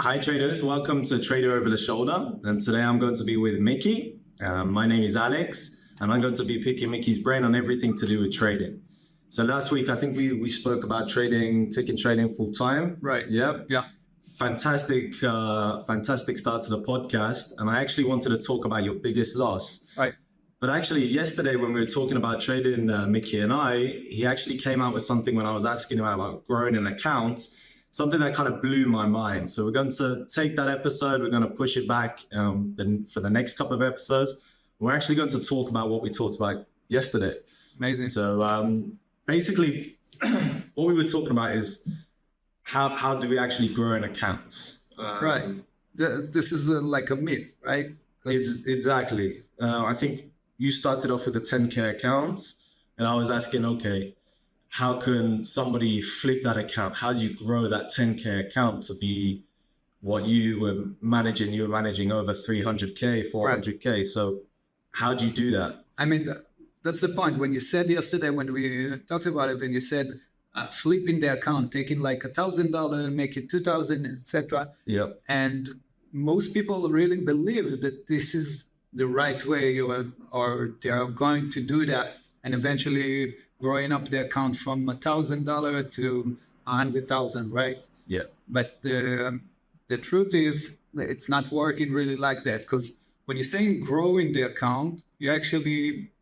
Hi traders, welcome to Trader Over the Shoulder, and today I'm going to be with Mickey. My name is Alex, and I'm going to be picking Mickey's brain on everything to do with trading. So last week, I think we spoke about taking trading full time. Right. Yeah. Yeah. Fantastic start to the podcast, and I actually wanted to talk about your biggest loss. Right. But actually, yesterday when we were talking about trading, Mickey and I, he actually came out with something when I was asking him about growing an account, something that kind of blew my mind. So we're going to take that episode, we're going to push it back then for the next couple of episodes. We're actually going to talk about what we talked about yesterday. Amazing. So basically, what we were talking about is how do we actually grow an account? Right. This is like a myth, right? It's exactly. I think you started off with a 10K account, and I was asking, okay, how can somebody flip that account? How do you grow that 10K account to be what you were managing? You were managing over 300K, 400K. Right. So how do you do that? I mean, that's the point. When you said yesterday, when we talked about it, when you said flipping the account, taking like $1,000, make it 2,000, etc. Yep. And most people really believe that this is the right way, or they are going to do that, and eventually growing up the account from $1,000 to 100,000, right? Yeah. But the truth is, it's not working really like that, because when you're saying growing the account, you actually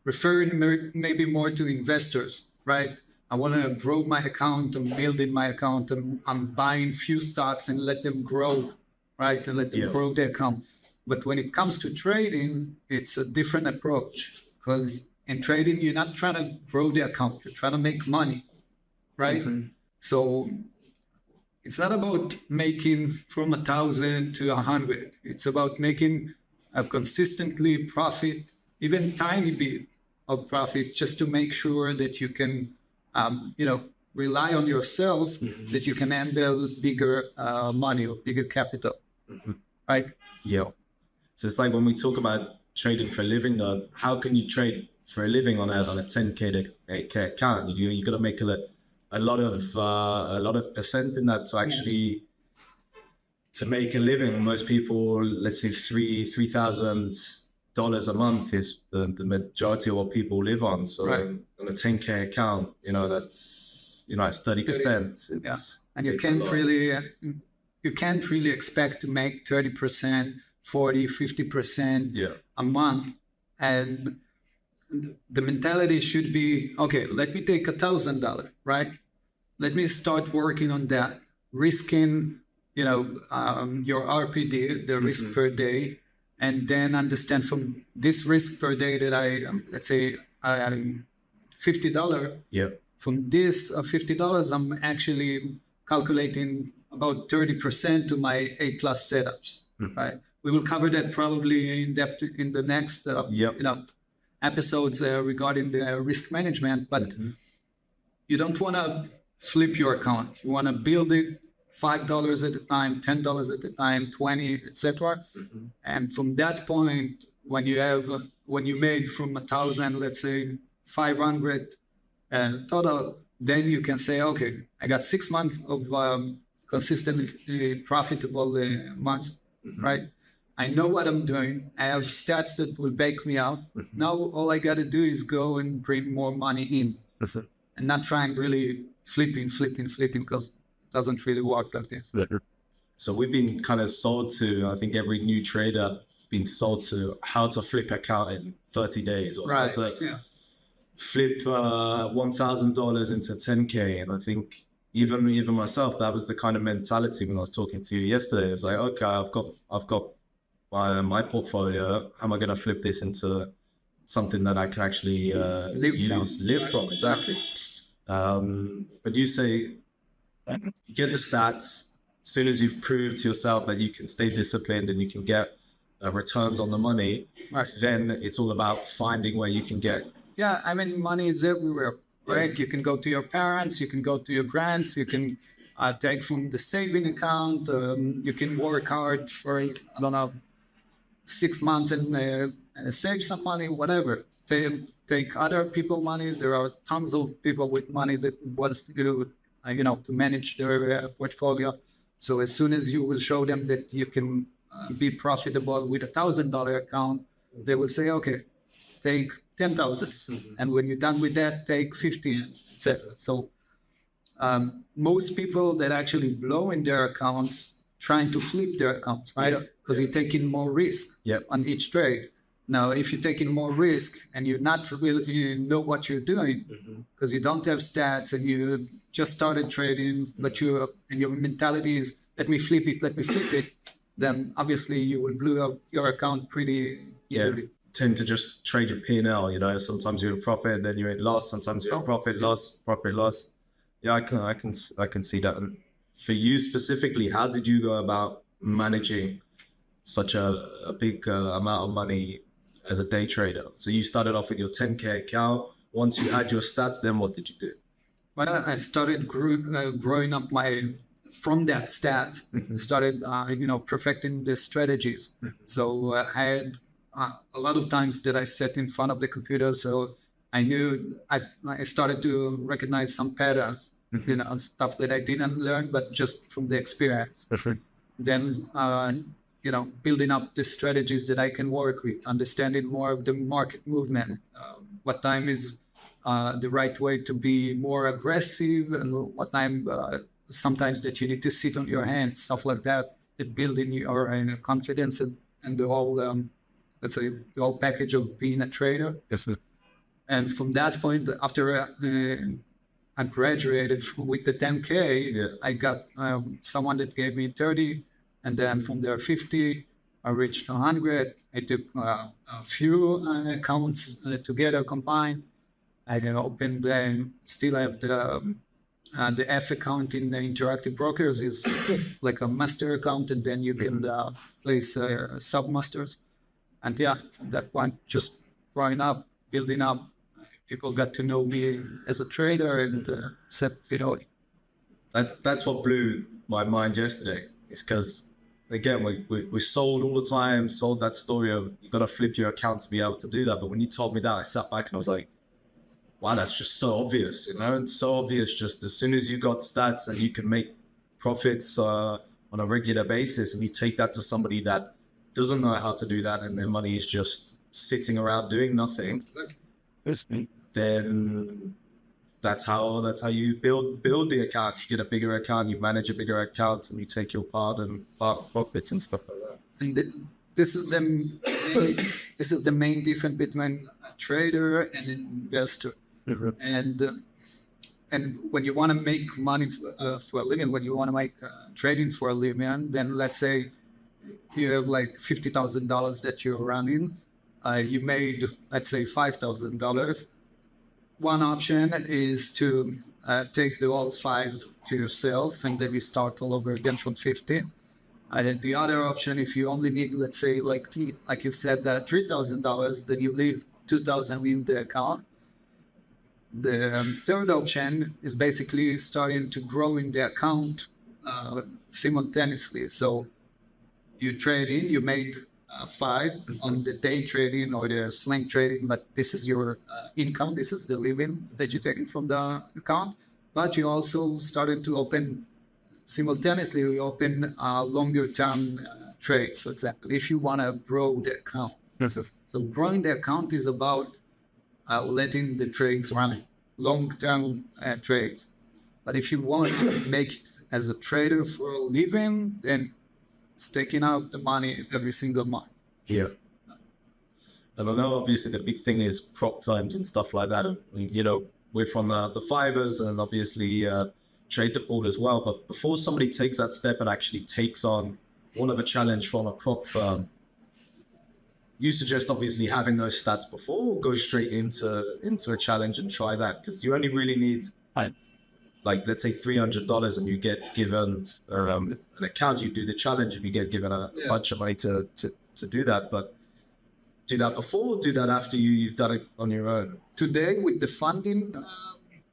referring maybe more to investors, right? I want to grow my account, I'm building my account, and I'm buying few stocks and let them grow, right? And let them grow the account. But when it comes to trading, it's a different approach, because in trading, you're not trying to grow the account, you're trying to make money, right? Mm-hmm. So it's not about making from 1,000 to 100. It's about making a consistently profit, even tiny bit of profit, just to make sure that you can, rely on yourself, mm-hmm. that you can handle bigger money or bigger capital, mm-hmm. right? Yeah. So it's like when we talk about trading for a living, though, how can you trade for a living on a 10K account? You got to make a lot of percent in that to actually to make a living. Most people, let's say $3,000 a month is the majority of what people live on. So right. On a 10K account, that's it's 30%. And you can't really expect to make 30%, 40, 50% a month. And the mentality should be, okay, let me take $1,000, right? Let me start working on that, risking, your RPD, the risk mm-hmm. per day, and then understand from this risk per day that let's say I'm $50. Yeah. From this $50, I'm actually calculating about 30% to my A+ setups, mm-hmm. right? We will cover that probably in depth in the next, episodes regarding the risk management, but mm-hmm. you don't want to flip your account. You want to build it $5 at a time, $10 at a time, 20, etc. Mm-hmm. And from that point, when you made from 1,000, let's say 500 total, then you can say, okay, I got 6 months of consistently profitable months, mm-hmm. right? I know what I'm doing. I have stats that will back me out. Mm-hmm. Now all I got to do is go and bring more money in, mm-hmm. and not trying really flipping, because it doesn't really work like this. So we've been kind of sold to, I think every new trader been sold to how to flip account in 30 days or right. how to flip $1,000 into 10K. And I think even myself, that was the kind of mentality when I was talking to you yesterday. It was like, okay, I've got my portfolio, how am I going to flip this into something that I can actually live from? Exactly. But you say you get the stats. As soon as you've proved to yourself that you can stay disciplined and you can get returns on the money, right. Then it's all about finding where you can get. Yeah, I mean, money is everywhere, right? You can go to your parents, you can go to your grants, you can take from the saving account, you can work hard for, 6 months and save some money, whatever. Take other people's money. There are tons of people with money that wants to, to manage their portfolio. So as soon as you will show them that you can be profitable with $1,000 account, they will say, okay, take 10,000. And when you're done with that, take 15, etc. So most people that actually blow in their accounts trying to flip their accounts, right? Because you're taking more risk on each trade. Now, if you're taking more risk and you're not really, you know what you're doing, because you don't have stats and you just started trading, but your mentality is, let me flip it, then obviously you will blow up your account pretty easily. Tend to just trade your P&L, you know, sometimes you're in profit, then you're in loss, sometimes you're in profit, loss. Yeah, I can see that. And for you specifically, how did you go about managing such a big amount of money as a day trader? So you started off with your 10K account. Once you had your stats, then what did you do? Well, I started growing up from that stat, started, perfecting the strategies. So I had a lot of times that I sat in front of the computer. So I knew I started to recognize some patterns, stuff that I didn't learn, but just from the experience. Then, building up the strategies that I can work with, understanding more of the market movement, what time is the right way to be more aggressive, and what time sometimes that you need to sit on your hands, stuff like that, building your confidence and the whole, let's say, the whole package of being a trader. Yes, sir. And from that point, after I graduated with the 10K, I got someone that gave me 30, and then from there 50, I reached 100. I took a few accounts together combined. I then opened, still have the F account in the Interactive Brokers is like a master account, and then you can place sub-masters. And from that point, just growing up, building up, people got to know me as a trader and said, That's what blew my mind yesterday. It's because, again, we sold all the time, sold that story of you got to flip your account to be able to do that. But when you told me that, I sat back and I was like, wow, that's just so obvious, It's so obvious just as soon as you got stats and you can make profits on a regular basis, and you take that to somebody that doesn't know how to do that and their money is just sitting around doing nothing, then that's how you build the account. You get a bigger account, you manage a bigger account, and you take your part profits and stuff like that. And this is the main difference between a trader and an investor. And when you want to make money for a living, when you want to make trading for a living, then let's say you have like $50,000 that you're running. You made, let's say, $5,000. One option is to take the all 5 to yourself, and then you start all over again from 50. And the other option, if you only need, let's say, like you said, $3,000, then you leave $2,000 in the account. The third option is basically starting to grow in the account simultaneously. So you trade in, you made 5 on the day trading or the swing trading, but this is your income, this is the living that you're taking from the account. But you also started to open simultaneously, we open longer term trades, for example, if you want to grow the account. Yes, sir. So growing the account is about letting the trades run, long-term trades. But if you want to make it as a trader for a living, then it's taking out the money every single month. Yeah. And I know obviously the big thing is prop firms and stuff like that. We're from the Fivers and obviously trade the pool as well. But before somebody takes that step and actually takes on one of a challenge from a prop firm, you suggest obviously having those stats before, or go straight into a challenge and try that? Because you only really need, like, let's say $300 and you get given an account, you do the challenge and you get given a bunch of money to do that. But do that before, or do that after you've done it on your own? Today, with the funding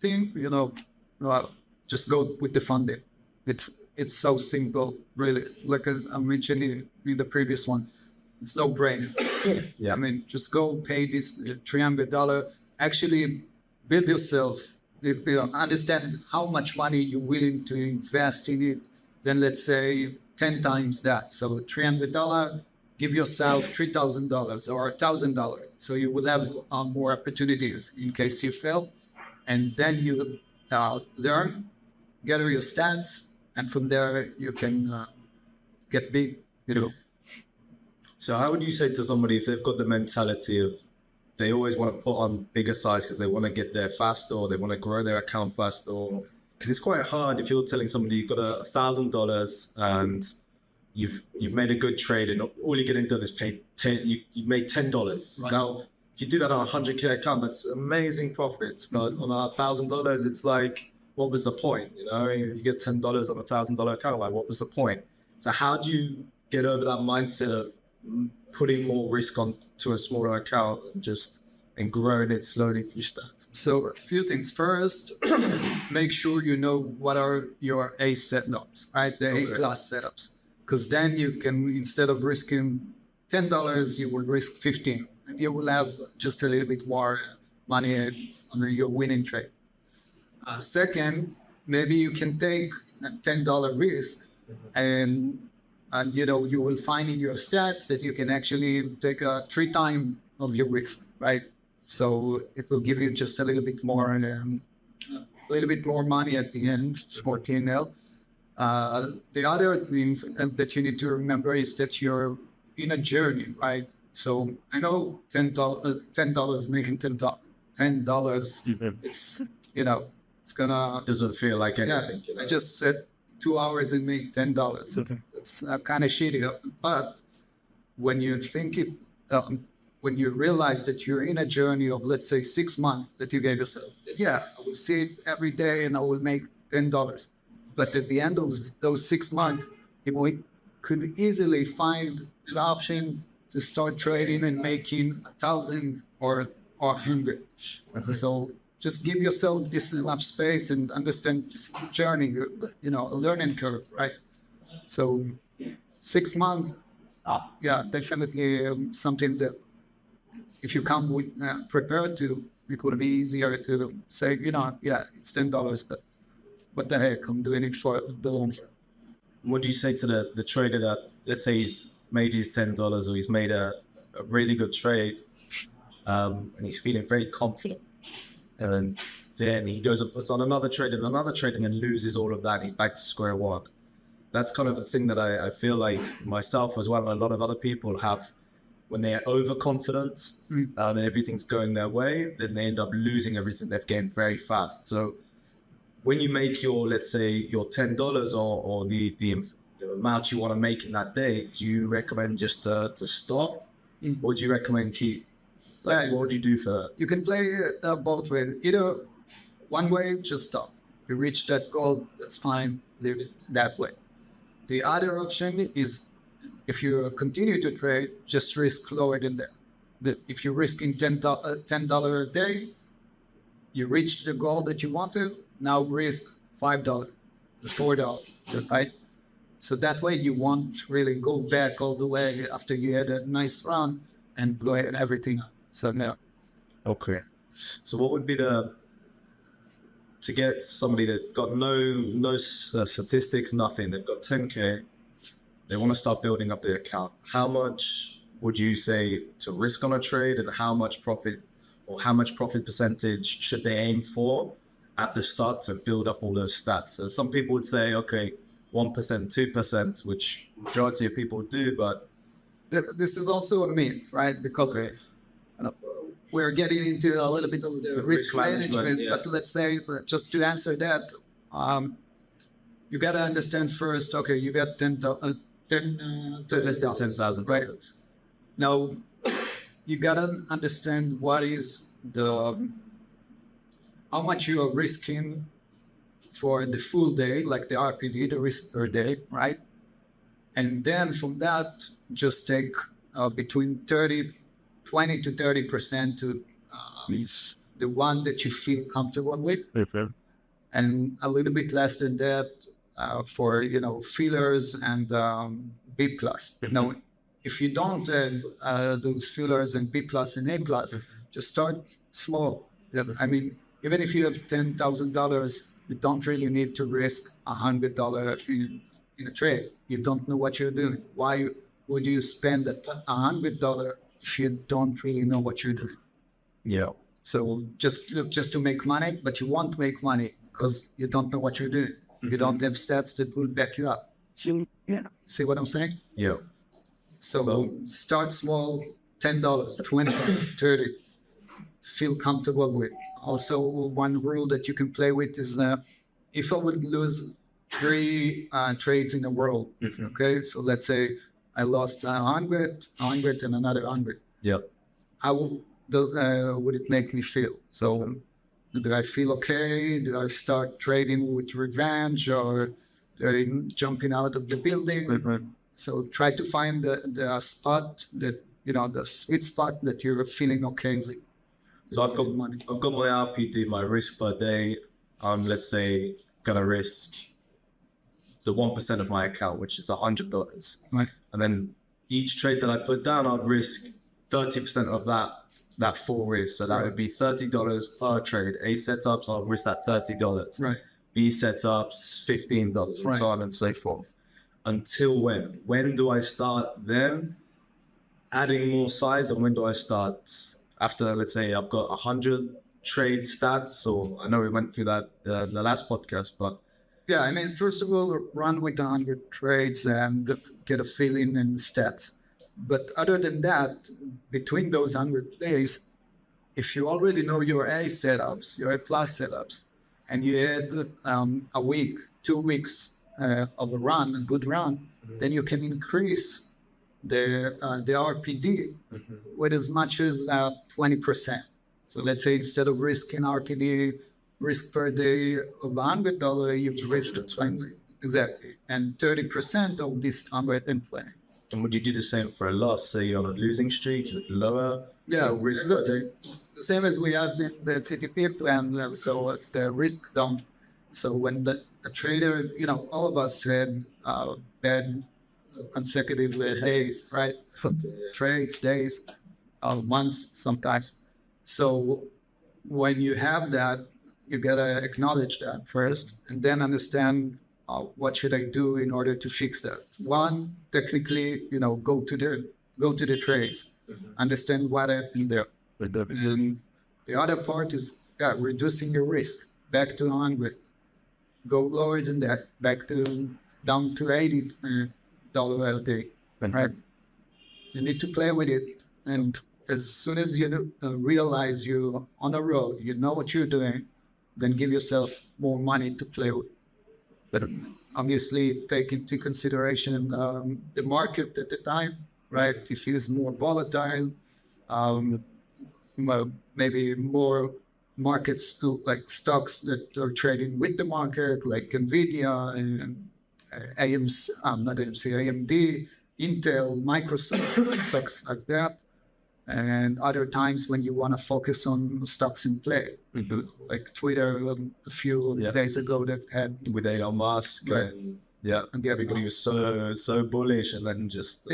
thing, just go with the funding. It's so simple, really. Like I mentioned in the previous one, it's no brainer. Yeah. I mean, just go pay this $300. Actually, build yourself. Understand how much money you're willing to invest in it. then let's say 10 times that. So $300, give yourself $3,000 or $1,000. So you will have more opportunities in case you fail. And then you learn, gather your stats, and from there you can get big, So how would you say to somebody, if they've got the mentality of they always want to put on bigger size because they want to get there faster, or they want to grow their account faster, because it's quite hard if you're telling somebody you've got $1,000 and you've made a good trade and all you're getting done is pay you made $10. Right. Now, if you do that on a 100K account, that's amazing profits. But on $1,000, it's like, what was the point? You get $10 on $1,000 account. Like, what was the point? So how do you get over that mindset of putting more risk onto a smaller account and growing it slowly through stats? So a few things. First, make sure you know what are your A setups, right? The A class setups. Because then you can, instead of risking $10, you will risk 15. And you will have just a little bit more money on your winning trade. Second, maybe you can take a $10 risk and you will find in your stats that you can actually take 3 times of your risk, right? So it will give you just a little bit more money at the end for P&L. The other things that you need to remember is that you're in a journey, right? So I know $10 making $10. It's it's gonna doesn't feel like anything. Yeah, I just said 2 hours and made $10. It's kind of shitty. But when you think it, when you realize that you're in a journey of, let's say, 6 months that you gave yourself, I will see it every day and I will make $10. But at the end of those 6 months, you could easily find an option to start trading and making 1,000 or 100. So just give yourself this enough space and understand this journey, a learning curve, right? So 6 months, definitely something that if you come with prepared to, it would be easier to say, it's $10, but what the heck, I'm doing it for the long term. What do you say to the trader that, let's say he's made his $10 or he's made a really good trade and he's feeling very confident, and then he goes and puts on another trade and then loses all of that and he's back to square one? That's kind of the thing that I feel like myself as well and a lot of other people have when they're overconfident and everything's going their way, then they end up losing everything they've gained very fast. So when you make your, let's say, your $10 or the amount you want to make in that day, do you recommend just to stop, or do you recommend keep? Like, what do you do for that? You can play both ways. Either one way, just stop. You reach that goal, that's fine, leave it that way. The other option is, if you continue to trade, just risk lower than that. If you're risking $10 a day, you reach the goal that you want to, now risk $5, $4, right? So that way you won't really go back all the way after you had a nice run and blow everything up. So no. Okay. So what would be to get somebody that got no statistics, nothing, they've got 10K, they want to start building up their account. How much would you say to risk on a trade, and how much profit percentage should they aim for at the start to build up all those stats? So some people would say, okay, 1%, 2%, which majority of people do, but this is also a myth, right? Because we're getting into a little bit of the risk management, but let's say, just to answer that, you got to understand first, okay, you got $10,000, right? Now, you got to understand what is how much you are risking for the full day, like the RPD, the risk per day, right? And then from that, just take between 20 to 30% to the one that you feel comfortable with, and a little bit less than that for fillers and B plus. Now, if you don't have those fillers and B plus and A plus, just start small. I mean, even if you have $10,000, you don't really need to risk $100 in a trade. You don't know what you're doing. Why would you spend $100 if you don't really know what you're doing? Yeah. So just to make money, but you won't make money because you don't know what you're doing. You don't have stats that will back you up. Yeah. See what I'm saying? Yeah. So start small, $10, $20, $30. Feel comfortable with. Also, one rule that you can play with is if I would lose 3 trades in a row, okay? So let's say I lost 100, and another 100. Yep. How would it make me feel? So do I feel okay? Do I start trading with revenge, or jumping out of the building? So try to find the spot that, the sweet spot that you're feeling okay with. So I've got my RPD, my risk per day. Let's say gonna risk the 1% of my account, which is the $100. Right. And then each trade that I put down, I'd risk 30% of that full risk. So that would be $30 per trade. A setups, I'll risk that $30. Right. B setups, $15, and Right. so on and so forth. Until when? When do I start then adding more size, and when do I start after, let's say I've got 100 trade stats, or I know we went through that the last podcast, but Yeah, I mean, first of all, run with 100 trades and get a feeling in stats. But other than that, between those 100 days, if you already know your A setups, your A plus setups, and you add a week, 2 weeks of a run, a good run, then you can increase the RPD with as much as 20%. So let's say instead of risking RPD risk per day of $100, you risk 20. Exactly. And 30% of this 120. and would you do the same for a loss? Say you're on a losing streak, you'd lower risk per day? The same as we have in the TTP plan. So it's the risk down. So when the trader, all of us had bad consecutive days, right? Trades, days, months sometimes. So when you have that, you gotta acknowledge that first, and then understand what should I do in order to fix that. One, technically, go to the trades, understand what happened there. And the other part is reducing your risk back to 100. Go lower than that, down to $80 a day. Right? You need to play with it, and as soon as you realize you're on a road, you know what you're doing, then give yourself more money to play with. But obviously, take into consideration the market at the time, right? If it's more volatile, maybe more markets to like stocks that are trading with the market, like Nvidia and AMD, Intel, Microsoft, stocks like that. And other times when you want to focus on stocks in play, like Twitter a few days ago that had With Elon Musk, Right. and everybody was so bullish, and then just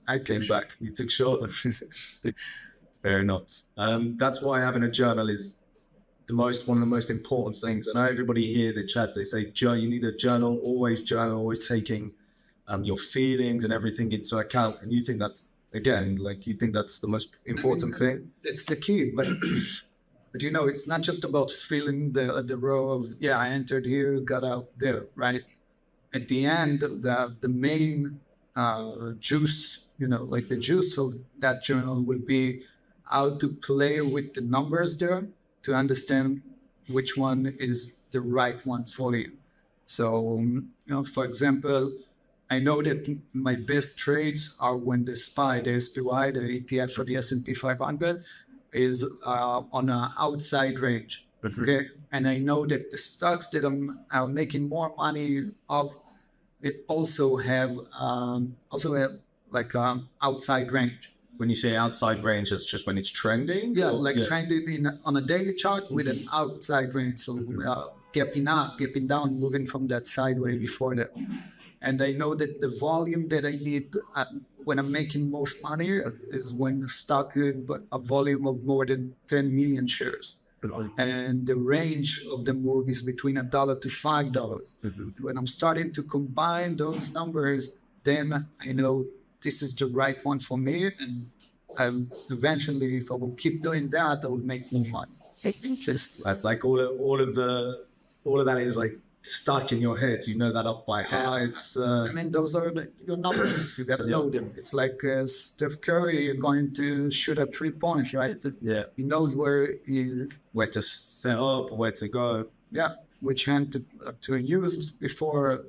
I came back. You took short. Fair enough. That's why having a journal is one of the most important things. I know everybody here, the chat, they say you need a journal, always taking your feelings and everything into account. And you think that's, again, you think that's the most important thing? It's the key, but it's not just about feeling the row of I entered here, got out there, right? At the end, the main juice, the juice of that journal will be how to play with the numbers there to understand which one is the right one for you. So, for example, I know that my best trades are when the SPY, the SPY, the ETF for the S&P 500 is on an outside range. Okay, and I know that the stocks that I'm making more money of, it also have outside range. When you say outside range, it's just when it's trending? Trending on a daily chart with an outside range. So gapping up, gapping down, moving from that sideways before that. And I know that the volume that I need when I'm making most money is when stock with a volume of more than 10 million shares. and the range of the move is between $1 to $5. When I'm starting to combine those numbers, then I know this is the right one for me, and eventually, if I will keep doing that, I will make more money. That's like all of that is like stuck in your head. You know that off by heart. I mean, those are your numbers. You gotta know them. It's like Steph Curry going to shoot a 3-point, right? Yeah. He knows where to set up, where to go. Yeah, which hand to use before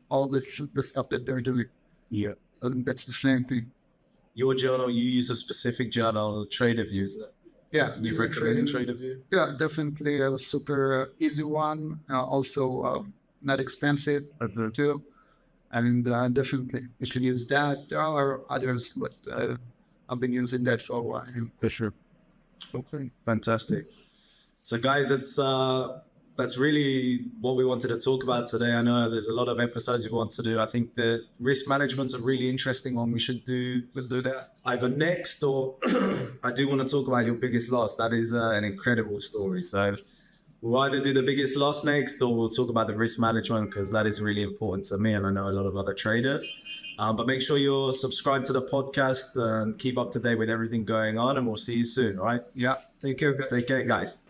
all the stuff that they're doing. Yeah. So that's the same thing. Your journal, you use a specific journal. Trader views it. Yeah, you recommend Trader View? Yeah, definitely a super easy one. Also, not expensive too, and definitely you should use that. There are others, but I've been using that for a while. For sure. Okay, fantastic. So, guys, that's really what we wanted to talk about today. I know there's a lot of episodes we want to do. I think the risk management's a really interesting one. We'll do that either next, or I do want to talk about your biggest loss. That is an incredible story. So we'll either do the biggest loss next, or we'll talk about the risk management, because that is really important to me, and I know a lot of other traders. But make sure you're subscribed to the podcast and keep up to date with everything going on, and we'll see you soon. All right? Yeah. Take care, guys. Take care, guys.